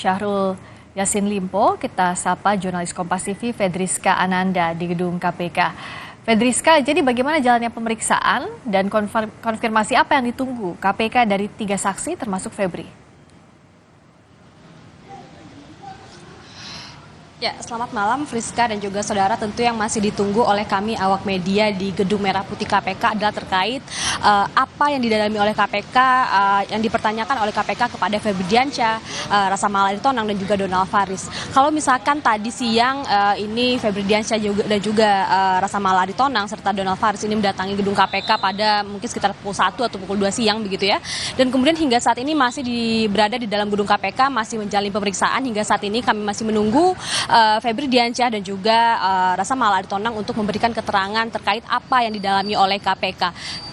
Syahrul Yassin Limpo, kita sapa jurnalis Kompas TV Fedriska Ananda di gedung KPK. Fedriska, jadi bagaimana jalannya pemeriksaan dan konfirmasi apa yang ditunggu KPK dari 3 saksi termasuk Febri? Ya, selamat malam Friska dan juga saudara. Tentu yang masih ditunggu oleh kami awak media di Gedung Merah Putih KPK adalah terkait apa yang didalami oleh KPK, yang dipertanyakan oleh KPK kepada Febri Diansyah, Rasa Mala Aritonang dan juga Donald Faris. Kalau misalkan tadi siang ini Febri Diansyah dan juga Rasa Mala Aritonang serta Donald Faris ini mendatangi gedung KPK pada mungkin sekitar pukul 1 atau pukul 2 siang begitu ya. Dan kemudian hingga saat ini masih berada di dalam gedung KPK, masih menjalani pemeriksaan. Hingga saat ini kami masih menunggu Febri Diansyah dan juga Rasa Mala Aritonang untuk memberikan keterangan terkait apa yang didalami oleh KPK.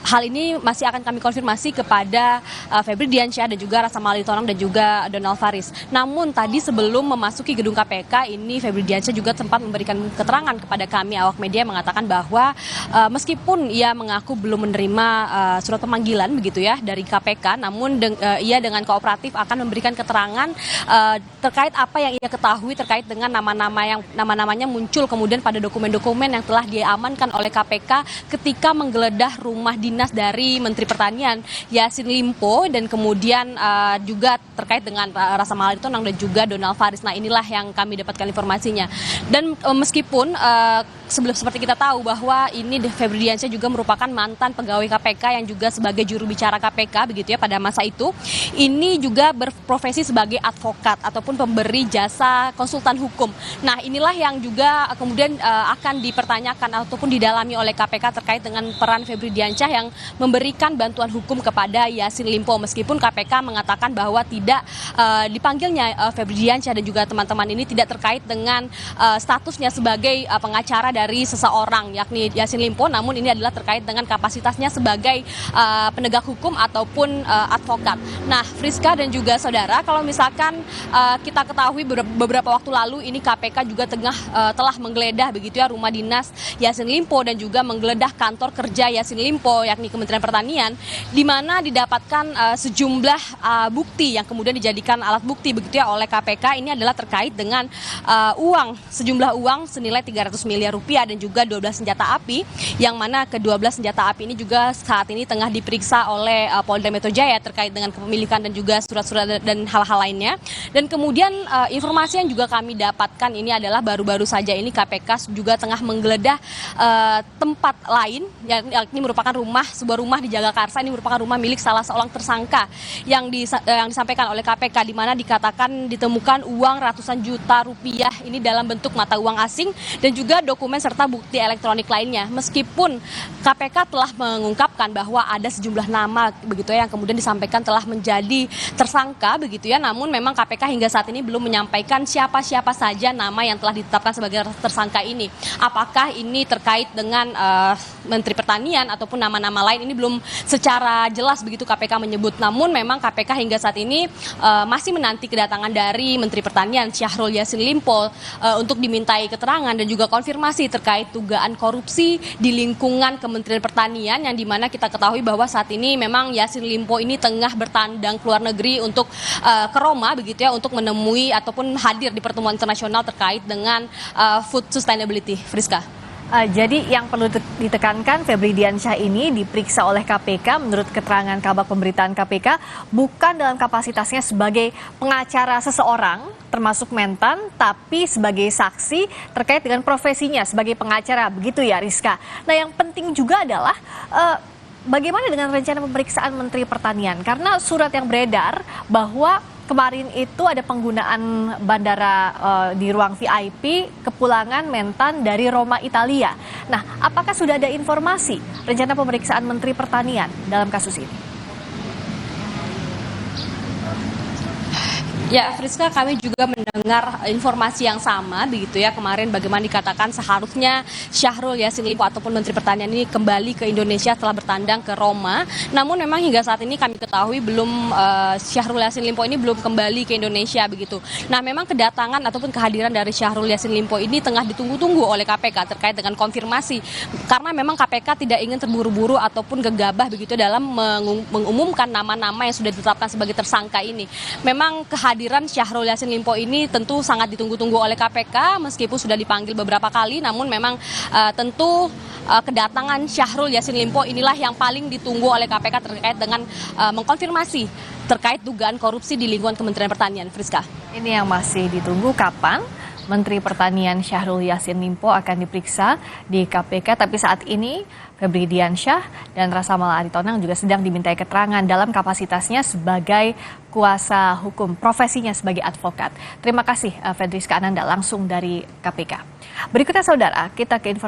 Hal ini masih akan kami konfirmasi kepada Febri Diansyah dan juga Rasa Mala Aritonang dan juga Donald Faris. Namun tadi sebelum memasuki gedung KPK ini Febri Diansyah juga sempat memberikan keterangan kepada kami awak media, mengatakan bahwa meskipun ia mengaku belum menerima surat pemanggilan begitu ya dari KPK, namun ia dengan kooperatif akan memberikan keterangan terkait apa yang ia ketahui terkait dengan nama-namanya muncul kemudian pada dokumen-dokumen yang telah diamankan oleh KPK ketika menggeledah rumah dinas dari Menteri Pertanian Yassin Limpo dan kemudian juga terkait dengan Rasa Mala Aritonang dan juga Donald Faris. Nah, inilah yang kami dapatkan informasinya. Dan meskipun seperti kita tahu bahwa ini Febri Diansyah juga merupakan mantan pegawai KPK yang juga sebagai juru bicara KPK begitu ya pada masa itu. Ini juga berprofesi sebagai advokat ataupun pemberi jasa konsultan hukum. Nah, inilah yang juga kemudian akan dipertanyakan ataupun didalami oleh KPK terkait dengan peran Febri Diansyah yang memberikan bantuan hukum kepada Yassin Limpo, meskipun KPK mengatakan bahwa tidak dipanggilnya Febri Diansyah dan juga teman-teman ini tidak terkait dengan statusnya sebagai pengacara dari seseorang yakni Yassin Limpo, namun ini adalah terkait dengan kapasitasnya sebagai penegak hukum ataupun advokat. Nah, Friska dan juga saudara, kalau misalkan kita ketahui beberapa waktu lalu ini KPK juga telah menggeledah begitu ya rumah dinas Yassin Limpo dan juga menggeledah kantor kerja Yassin Limpo yakni Kementerian Pertanian, di mana didapatkan sejumlah bukti yang kemudian dijadikan alat bukti begitu ya oleh KPK. Ini adalah terkait dengan sejumlah uang senilai 300 miliar rupiah dan juga 12 senjata api, yang mana ke-12 senjata api ini juga saat ini tengah diperiksa oleh Polda Metro Jaya terkait dengan kepemilikan dan juga surat-surat dan hal-hal lainnya. Dan kemudian informasi yang juga kami dapatkan ini adalah baru-baru saja ini KPK juga tengah menggeledah tempat lain, yakni merupakan sebuah rumah di Jagakarsa. Ini merupakan rumah milik salah seorang tersangka yang disampaikan oleh KPK, di mana dikatakan ditemukan uang ratusan juta rupiah ini dalam bentuk mata uang asing dan juga dokumen serta bukti elektronik lainnya. Meskipun KPK telah mengungkapkan bahwa ada sejumlah nama begitu ya yang kemudian disampaikan telah menjadi tersangka begitu ya, namun memang KPK hingga saat ini belum menyampaikan siapa-siapa saja nama yang telah ditetapkan sebagai tersangka ini. Apakah ini terkait dengan Menteri Pertanian ataupun nama-nama lain, ini belum secara jelas begitu KPK menyebut. Namun memang KPK hingga saat ini masih menanti kedatangan dari Menteri Pertanian Syahrul Yassin Limpo untuk dimintai keterangan dan juga konfirmasi terkait dugaan korupsi di lingkungan Kementerian Pertanian, yang dimana kita ketahui bahwa saat ini memang Yassin Limpo ini tengah bertandang ke luar negeri untuk ke Roma begitu ya, untuk menemui ataupun hadir di pertemuan internasional terkait dengan food sustainability. Friska. Jadi yang perlu ditekankan, Febri Diansyah ini diperiksa oleh KPK menurut keterangan Kabag Pemberitaan KPK bukan dalam kapasitasnya sebagai pengacara seseorang termasuk Mentan, tapi sebagai saksi terkait dengan profesinya sebagai pengacara, begitu ya Rizka. Nah, yang penting juga adalah bagaimana dengan rencana pemeriksaan Menteri Pertanian, karena surat yang beredar bahwa kemarin itu ada penggunaan bandara di ruang VIP kepulangan Mentan dari Roma, Italia. Nah, apakah sudah ada informasi rencana pemeriksaan Menteri Pertanian dalam kasus ini? Ya, Friska, kami juga mendengar informasi yang sama begitu ya, kemarin bagaimana dikatakan seharusnya Syahrul Yassin Limpo ataupun Menteri Pertanian ini kembali ke Indonesia setelah bertandang ke Roma. Namun memang hingga saat ini kami ketahui belum Syahrul Yassin Limpo ini belum kembali ke Indonesia begitu. Nah, memang kedatangan ataupun kehadiran dari Syahrul Yassin Limpo ini tengah ditunggu-tunggu oleh KPK terkait dengan konfirmasi, karena memang KPK tidak ingin terburu-buru ataupun gegabah begitu dalam mengumumkan nama-nama yang sudah ditetapkan sebagai tersangka ini. Memang kehadiran kehadiran Syahrul Yassin Limpo ini tentu sangat ditunggu-tunggu oleh KPK meskipun sudah dipanggil beberapa kali, namun memang tentu kedatangan Syahrul Yassin Limpo inilah yang paling ditunggu oleh KPK terkait dengan mengkonfirmasi terkait dugaan korupsi di lingkungan Kementerian Pertanian. Friska. Ini yang masih ditunggu kapan Menteri Pertanian Syahrul Yassin Limpo akan diperiksa di KPK, tapi saat ini Febri Diansyah dan Rasa Mala Aritonang juga sedang dimintai keterangan dalam kapasitasnya sebagai kuasa hukum, profesinya sebagai advokat. Terima kasih Fedriska Ananda langsung dari KPK. Berikutnya saudara, kita ke informasi